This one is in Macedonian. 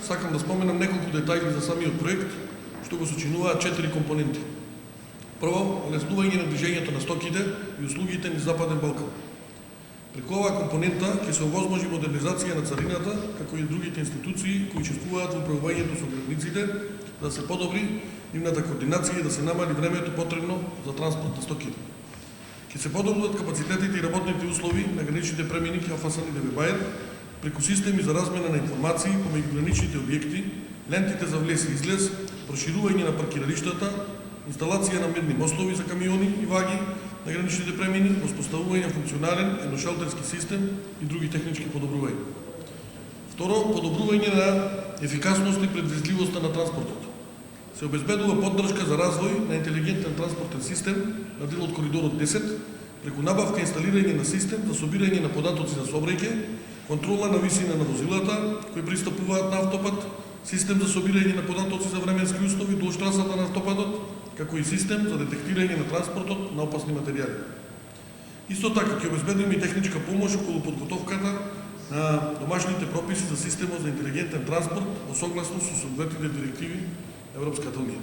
сакам да споменам неколку детајли за самиот проект, што го сочинуваат 4 компоненти. Прво, олеснување на движењето на стоките и услугите низ Западен Балкан. Преку оваа компонента ќе се овозможи модернизација на царината, како и другите институции кои учествуваат во управувањето со границите, да се подобри нивната координација и да се намали времето потребно за транспорт на стоките. Ќе се подобрат капацитетите и работните услови на граничните премини Келфасан и Девебајер преку системи за размена на информации помеѓу граничните објекти, лентите за влез и излез, проширување на паркиралиштата, инсталација на медни мостови за камиони и ваги на граничните премини, воспоставување функционален едношелтерски систем и други технички подобрувања. Второ, подобрување на ефикасност и предвизливоста на транспортот. Се обезбедува поддршка за развој на интелигентен транспортен систем на дел од коридорот 10, преку набавка и инсталирање на систем за собирање на податоци за сообраќај, контрола на висина на возилата кои пристапуваат на автопат, систем за собирање на податоци за временски услови дуж трасата на автопатот, како и систем за детектирање на транспортот на опасни материјали. Исто така ќе обезбедиме и техничка помош околу подготовката на домашните прописи за системот за интелигентен транспорт во согласност со соодветните директиви Европската унија.